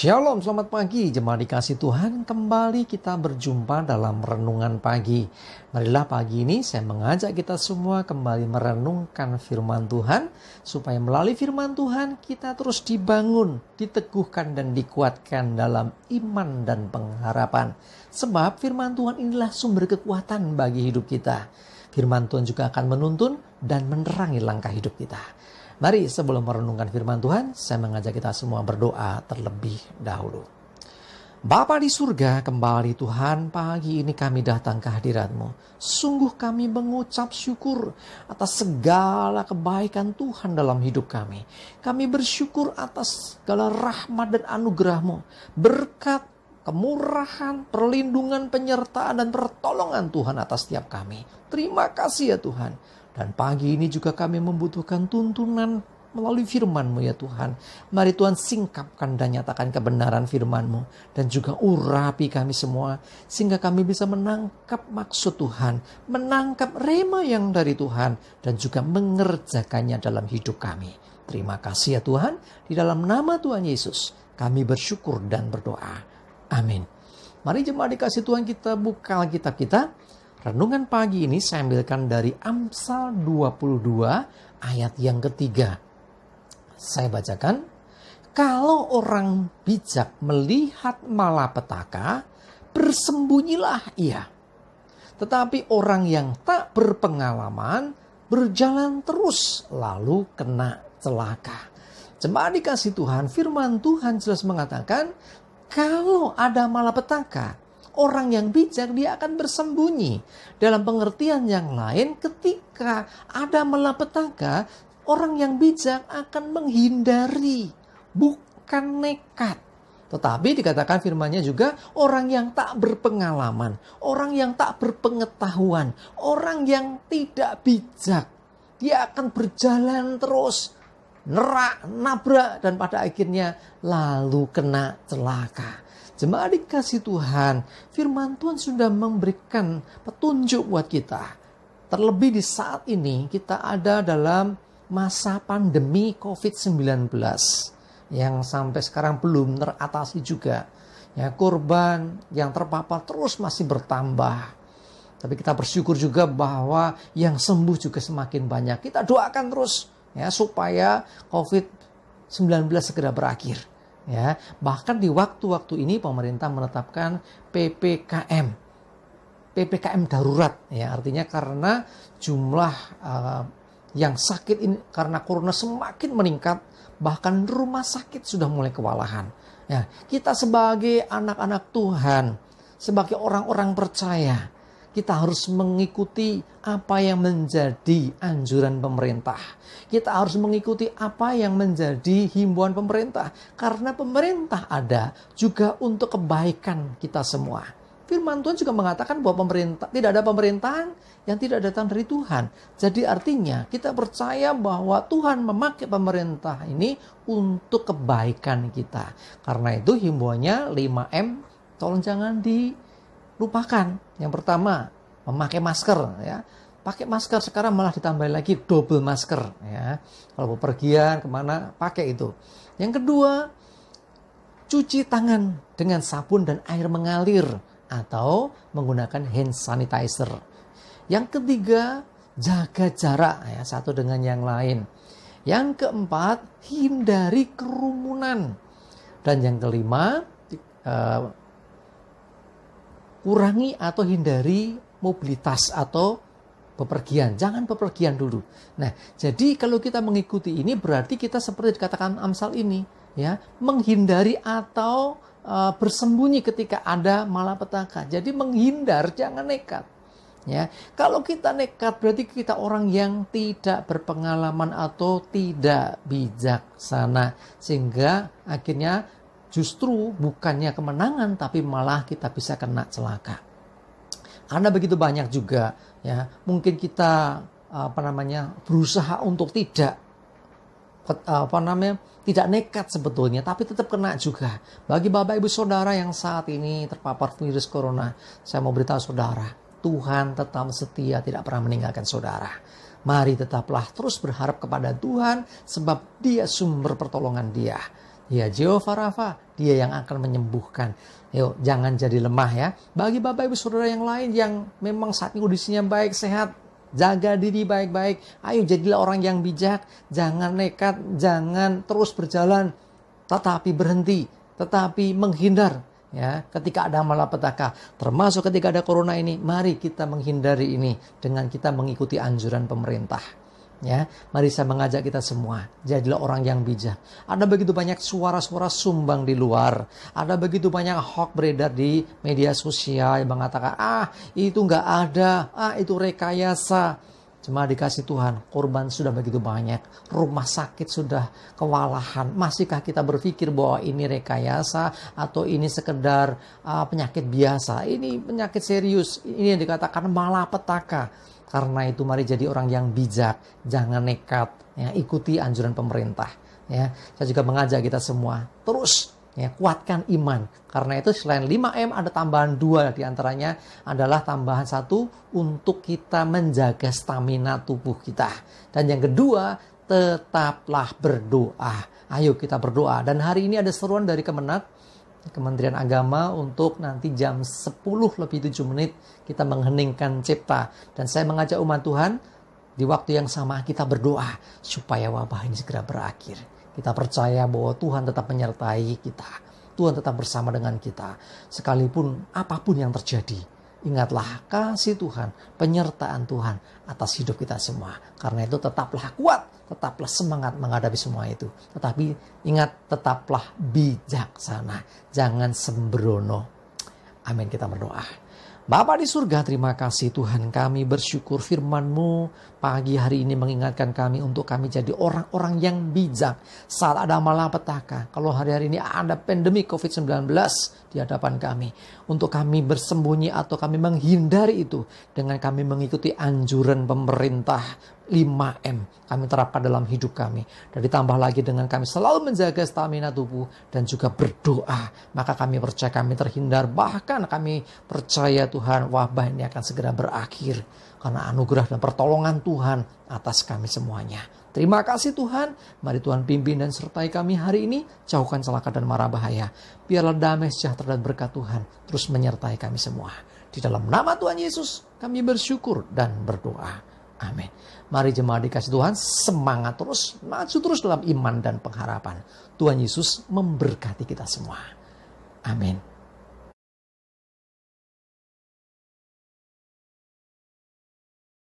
Shalom, selamat pagi jemaat dikasih Tuhan. Kembali kita berjumpa dalam renungan pagi. Marilah pagi ini saya mengajak kita semua kembali merenungkan firman Tuhan, supaya melalui firman Tuhan kita terus dibangun, diteguhkan dan dikuatkan dalam iman dan pengharapan. Sebab firman Tuhan inilah sumber kekuatan bagi hidup kita. Firman Tuhan juga akan menuntun dan menerangi langkah hidup kita. Mari sebelum merenungkan firman Tuhan, saya mengajak kita semua berdoa terlebih dahulu. Bapa di surga, kembali Tuhan, pagi ini kami datang ke hadirat-Mu. Sungguh kami mengucap syukur atas segala kebaikan Tuhan dalam hidup kami. Kami bersyukur atas segala rahmat dan anugerah-Mu. Berkat, kemurahan, perlindungan, penyertaan, dan pertolongan Tuhan atas setiap kami. Terima kasih ya Tuhan. Dan pagi ini juga kami membutuhkan tuntunan melalui firman-Mu ya Tuhan. Mari Tuhan singkapkan dan nyatakan kebenaran firman-Mu. Dan juga urapi kami semua. Sehingga kami bisa menangkap maksud Tuhan. Menangkap rema yang dari Tuhan. Dan juga mengerjakannya dalam hidup kami. Terima kasih ya Tuhan. Di dalam nama Tuhan Yesus kami bersyukur dan berdoa. Amin. Mari jemaat dikasih Tuhan, kita buka Alkitab kita. Renungan pagi ini saya ambilkan dari Amsal 22 ayat yang ketiga. Saya bacakan. Kalau orang bijak melihat malapetaka, bersembunyilah ia. Tetapi orang yang tak berpengalaman, berjalan terus lalu kena celaka. Jemaat dikasih Tuhan, firman Tuhan jelas mengatakan, kalau ada malapetaka, orang yang bijak dia akan bersembunyi. Dalam pengertian yang lain, ketika ada malapetaka, orang yang bijak akan menghindari, bukan nekat. Tetapi dikatakan firman-Nya juga orang yang tak berpengalaman, orang yang tak berpengetahuan, orang yang tidak bijak, dia akan berjalan terus, nerak, nabrak, dan pada akhirnya lalu kena celaka. Jemaat dikasih Tuhan, firman Tuhan sudah memberikan petunjuk buat kita. Terlebih di saat ini kita ada dalam masa pandemi COVID-19 yang sampai sekarang belum teratasi juga. Ya, korban yang terpapar terus masih bertambah. Tapi kita bersyukur juga bahwa yang sembuh juga semakin banyak. Kita doakan terus ya supaya COVID-19 segera berakhir. Ya, bahkan di waktu-waktu ini pemerintah menetapkan PPKM darurat ya, artinya karena jumlah yang sakit ini karena corona semakin meningkat, bahkan rumah sakit sudah mulai kewalahan. Ya, kita sebagai anak-anak Tuhan, sebagai orang-orang percaya, kita harus mengikuti apa yang menjadi anjuran pemerintah. Kita harus mengikuti apa yang menjadi himbauan pemerintah. Karena pemerintah ada juga untuk kebaikan kita semua. Firman Tuhan juga mengatakan bahwa tidak ada pemerintahan yang tidak datang dari Tuhan. Jadi artinya kita percaya bahwa Tuhan memakai pemerintah ini untuk kebaikan kita. Karena itu himbauannya 5M, tolong jangan lupakan. Yang pertama, memakai masker ya. Pakai masker, sekarang malah ditambah lagi double masker ya. Kalau bepergian kemana pakai itu. Yang kedua, cuci tangan dengan sabun dan air mengalir atau menggunakan hand sanitizer. Yang ketiga, jaga jarak ya, satu dengan yang lain. Yang keempat, hindari kerumunan. Dan yang kelima, kurangi atau hindari mobilitas atau bepergian. Jangan bepergian dulu. Nah, jadi kalau kita mengikuti ini berarti kita seperti dikatakan Amsal ini, ya, menghindari atau bersembunyi ketika ada malapetaka. Jadi menghindar, jangan nekat. Ya, kalau kita nekat berarti kita orang yang tidak berpengalaman atau tidak bijaksana, sehingga akhirnya justru bukannya kemenangan, tapi malah kita bisa kena celaka. Karena begitu banyak juga, ya, mungkin kita berusaha untuk tidak nekat sebetulnya, tapi tetap kena juga. Bagi Bapak Ibu Saudara yang saat ini terpapar virus corona, saya mau beritahu saudara, Tuhan tetap setia, tidak pernah meninggalkan saudara. Mari tetaplah terus berharap kepada Tuhan, sebab Dia sumber pertolongan Dia. Ya, Jehovah Rafa, Dia yang akan menyembuhkan. Yuk, jangan jadi lemah ya. Bagi Bapak Ibu Saudara yang lain yang memang saat ini kondisinya baik, sehat, jaga diri baik-baik. Ayo jadilah orang yang bijak. Jangan nekat, jangan terus berjalan, tetapi berhenti, tetapi menghindar. Ya, ketika ada malapetaka, termasuk ketika ada corona ini, mari kita menghindari ini dengan kita mengikuti anjuran pemerintah. Ya, mari saya mengajak kita semua, jadilah orang yang bijak. Ada begitu banyak suara-suara sumbang di luar. Ada begitu banyak hoax beredar di media sosial yang mengatakan, itu nggak ada, itu rekayasa. Cuma dikasih Tuhan, korban sudah begitu banyak. Rumah sakit sudah kewalahan. Masihkah kita berpikir bahwa ini rekayasa atau ini sekedar penyakit biasa? Ini penyakit serius. Ini yang dikatakan malapetaka. Karena itu mari jadi orang yang bijak, jangan nekat, ya, ikuti anjuran pemerintah. Ya, saya juga mengajak kita semua terus ya, kuatkan iman. Karena itu selain 5M ada tambahan 2 diantaranya adalah tambahan 1 untuk kita menjaga stamina tubuh kita. Dan yang kedua, tetaplah berdoa. Ayo kita berdoa. Dan hari ini ada seruan dari Kementerian Agama untuk nanti jam 10:07 kita mengheningkan cipta. Dan saya mengajak umat Tuhan di waktu yang sama kita berdoa supaya wabah ini segera berakhir. Kita percaya bahwa Tuhan tetap menyertai kita. Tuhan tetap bersama dengan kita. Sekalipun apapun yang terjadi, ingatlah kasih Tuhan, penyertaan Tuhan atas hidup kita semua. Karena itu tetaplah kuat, tetaplah semangat menghadapi semua itu. Tetapi ingat, tetaplah bijaksana. Jangan sembrono. Amin, kita berdoa. Bapa di surga, terima kasih Tuhan, kami bersyukur firman-Mu pagi hari ini mengingatkan kami untuk kami jadi orang-orang yang bijak saat ada malapetaka. Kalau hari-hari ini ada pandemi COVID-19 di hadapan kami, untuk kami bersembunyi atau kami menghindari itu dengan kami mengikuti anjuran pemerintah 5M kami terapkan dalam hidup kami. Dan ditambah lagi dengan kami selalu menjaga stamina tubuh dan juga berdoa. Maka kami percaya kami terhindar. Bahkan kami percaya Tuhan wabah ini akan segera berakhir. Karena anugerah dan pertolongan Tuhan atas kami semuanya. Terima kasih Tuhan. Mari Tuhan pimpin dan sertai kami hari ini. Jauhkan celaka dan mara bahaya. Biarlah damai sejahtera dan berkat Tuhan terus menyertai kami semua. Di dalam nama Tuhan Yesus kami bersyukur dan berdoa. Amin. Mari jemaat dikasih Tuhan, semangat terus, maju terus dalam iman dan pengharapan. Tuhan Yesus memberkati kita semua. Amin.